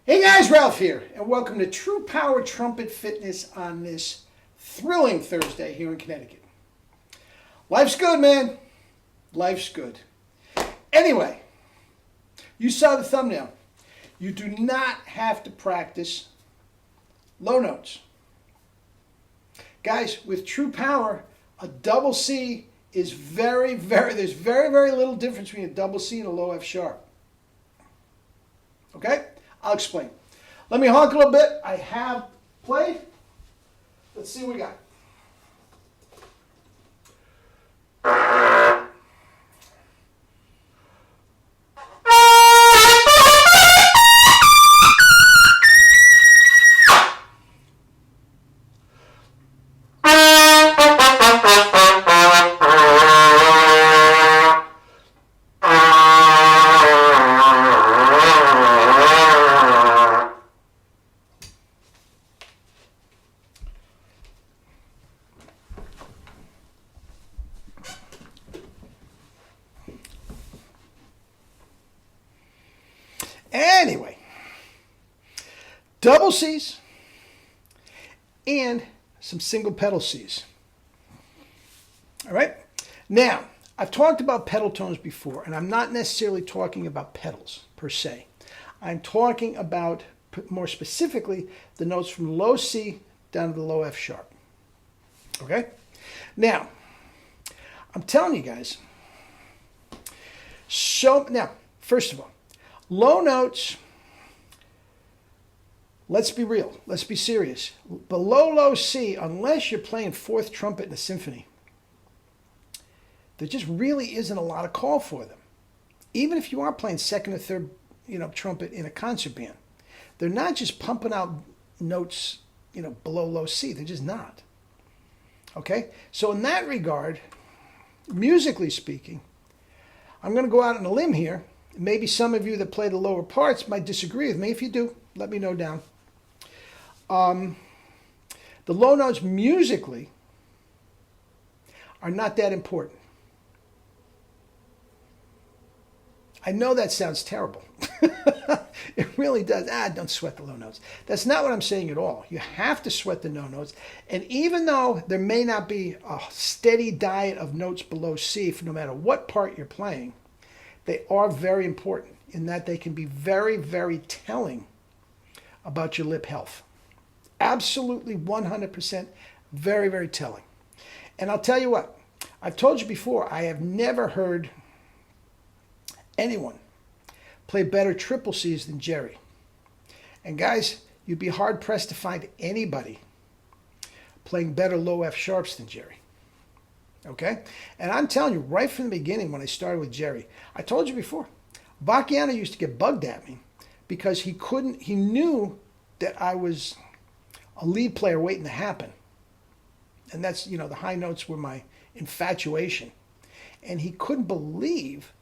Hey guys, Ralph here, and welcome to True Power Trumpet Fitness on this thrilling Thursday here in Connecticut. Life's good, man. Life's good. Anyway, you saw the thumbnail. You do not have to practice low notes. Guys, with True Power, a double C is there's very little difference between a double C and a low F sharp. Okay? I'll explain. Let me honk a little bit. I have played. Let's see what we got. Anyway, double C's and some single pedal C's. All right? Now, I've talked about pedal tones before, and I'm not necessarily talking about pedals per se. I'm talking about, more specifically, the notes from low C down to the low F sharp. Okay? Now, I'm telling you guys, now, first of all, low notes, let's be real, let's be serious. Below low C, unless you're playing fourth trumpet in a symphony, there just really isn't a lot of call for them. Even if you are playing second or third, trumpet in a concert band, they're not just pumping out notes, below low C. They're just not. Okay? So in that regard, musically speaking, I'm going to go out on a limb here. Maybe some of you that play the lower parts might disagree with me. If you do, let me know down. The low notes musically are not that important. I know that sounds terrible. It really does. Don't sweat the low notes. That's not what I'm saying at all. You have to sweat the no notes. And even though there may not be a steady diet of notes below C for no matter what part you're playing, they are very important in that they can be very, very telling about your lip health. Absolutely 100% very, very telling. And I'll tell you what, I've told you before, I have never heard anyone play better triple C's than Jerry. And guys, you'd be hard pressed to find anybody playing better low F sharps than Jerry. Okay? And I'm telling you, right from the beginning when I started with Jerry, I told you before, Vacchiano used to get bugged at me because he knew that I was a lead player waiting to happen. And that's, the high notes were my infatuation. And he couldn't believe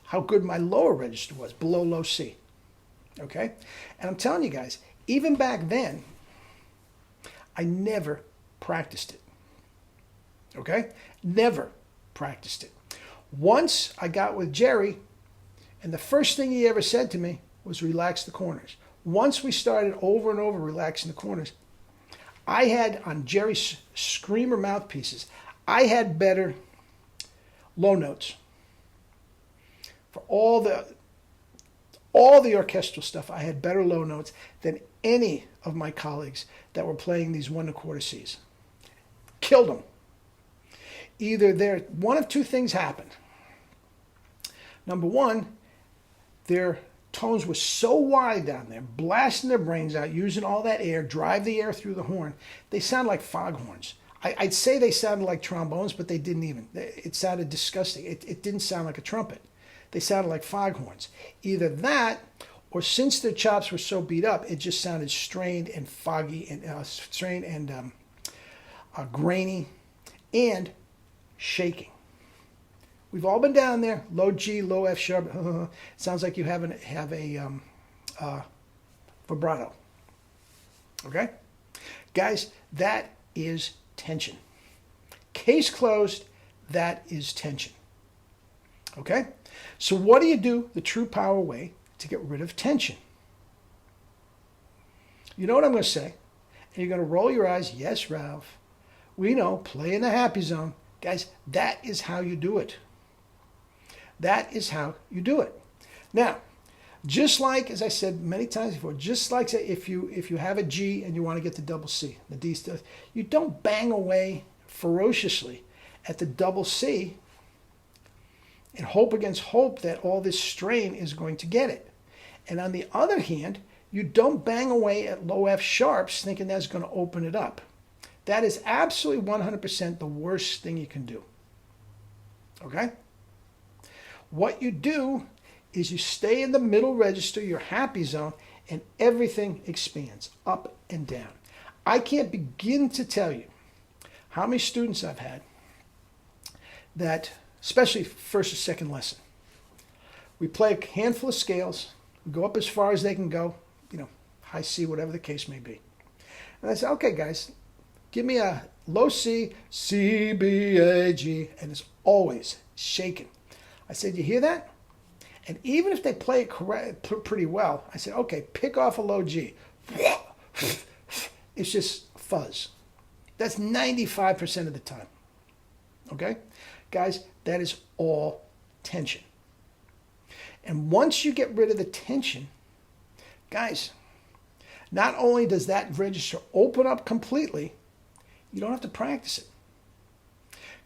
how good my lower register was, below low C. Okay? And I'm telling you guys, even back then, I never practiced it. Okay? Never practiced it. Once I got with Jerry, and the first thing he ever said to me was relax the corners. Once we started over and over relaxing the corners, I had on Jerry's Screamer mouthpieces, I had better low notes. For all the orchestral stuff, I had better low notes than any of my colleagues that were playing these 1 1/4 Cs. Killed them. Either one of two things happened. Number one, their tones were so wide down there, blasting their brains out, using all that air, drive the air through the horn. They sound like foghorns. I'd say they sounded like trombones, but they didn't even. It sounded disgusting. It didn't sound like a trumpet. They sounded like foghorns. Either that, or since their chops were so beat up, it just sounded strained and foggy and grainy and shaking. We've all been down there, low G, low F sharp. Sounds like you have a vibrato. Okay? Guys, that is tension. Case closed, that is tension. Okay? So what do you do the True Power way to get rid of tension? You know what I'm going to say? And you're going to roll your eyes. Yes, Ralph. We know, play in the happy zone. Guys, that is how you do it. That is how you do it. Now, just like, as I said many times before, just like say if you have a G and you want to get the double C, the D stuff, you don't bang away ferociously at the double C and hope against hope that all this strain is going to get it. And on the other hand, you don't bang away at low F sharps thinking that's going to open it up. That is absolutely 100% the worst thing you can do. Okay? What you do is you stay in the middle register, your happy zone, and everything expands up and down. I can't begin to tell you how many students I've had that, especially first or second lesson, we play a handful of scales, we go up as far as they can go, high C, whatever the case may be. And I say, okay, guys, give me a low C, C, B, A, G, and it's always shaking. I said, you hear that? And even if they play it pretty well, I said, okay, pick off a low G. It's just fuzz. That's 95% of the time. Okay? Guys, that is all tension. And once you get rid of the tension, guys, not only does that register open up completely, you don't have to practice it.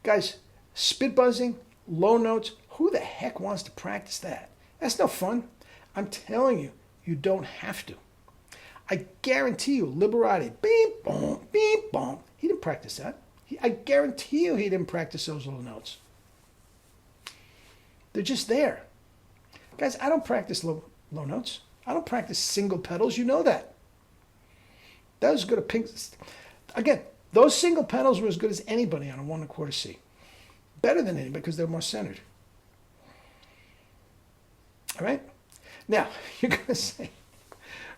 Guys, spit buzzing, low notes, who the heck wants to practice that? That's no fun. I'm telling you, you don't have to. I guarantee you, Liberati, beep, boom, beep, boom. He didn't practice that. I guarantee you he didn't practice those little notes. They're just there. Guys, I don't practice low notes. I don't practice single pedals. You know that. That was good at pink. Again, those single pedals were as good as anybody on a 1 1/4 C. Better than anybody because they're more centered. All right? Now, you're going to say,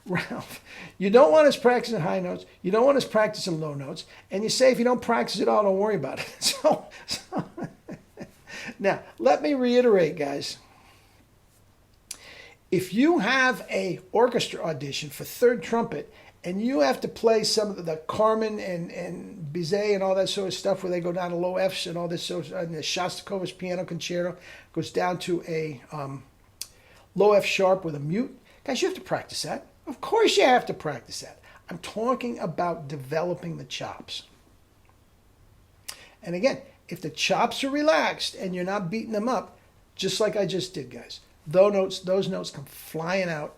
Ralph, you don't want us practicing high notes. You don't want us practicing low notes. And you say if you don't practice at all, don't worry about it. So now, let me reiterate, guys. If you have a orchestra audition for third trumpet and you have to play some of the Carmen and Bizet and all that sort of stuff where they go down to low Fs and all this sort of, and the Shostakovich piano concerto goes down to a low F sharp with a mute, guys, you have to practice that. Of course you have to practice that. I'm talking about developing the chops. And again, if the chops are relaxed and you're not beating them up, just like I just did, guys, those notes come flying out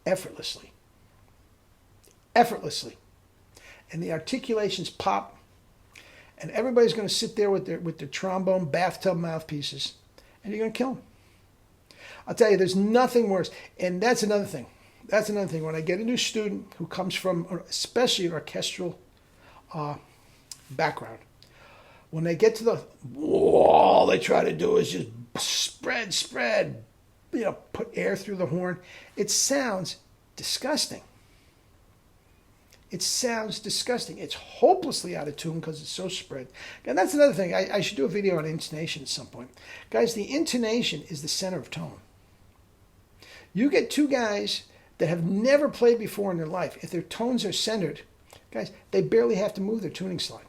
effortlessly. Effortlessly. And the articulations pop, and everybody's going to sit there with their trombone bathtub mouthpieces, and you're going to kill them. I'll tell you, there's nothing worse. And that's another thing. That's another thing. When I get a new student who comes from, especially an orchestral background, when they get to the wall, all they try to do is just spread, put air through the horn. It sounds disgusting. It sounds disgusting. It's hopelessly out of tune because it's so spread. And that's another thing. I should do a video on intonation at some point. Guys, the intonation is the center of tone. You get two guys that have never played before in their life. If their tones are centered, guys, they barely have to move their tuning slide.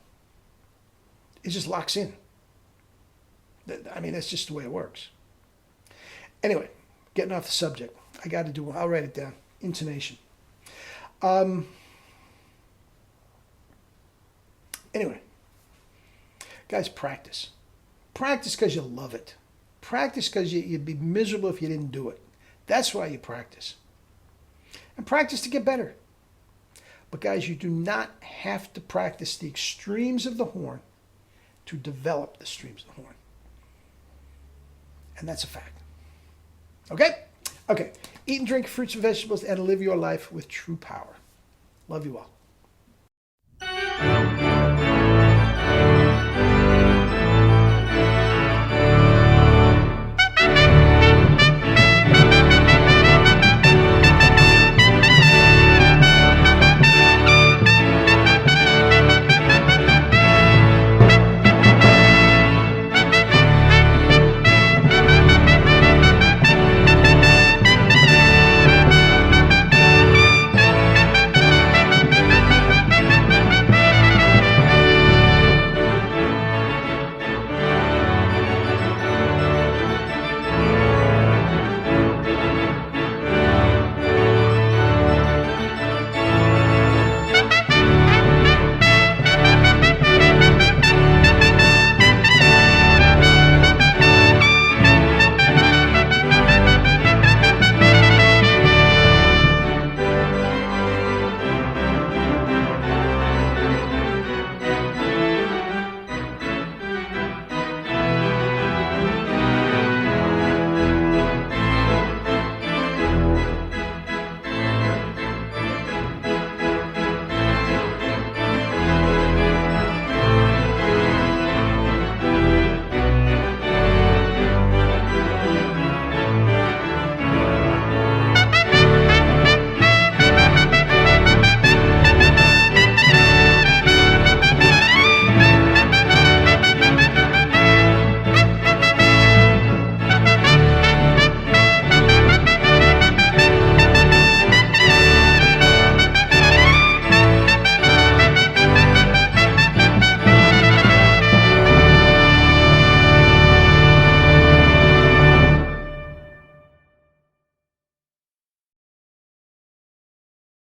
It just locks in. I mean, that's just the way it works. Anyway, getting off the subject. I'll write it down. Intonation. Anyway, guys, practice. Practice because you love it. Practice because you'd be miserable if you didn't do it. That's why you practice. And practice to get better. But guys, you do not have to practice the extremes of the horn to develop the streams of the horn. And that's a fact. Okay? Okay. Eat and drink fruits and vegetables and live your life with true power. Love you all.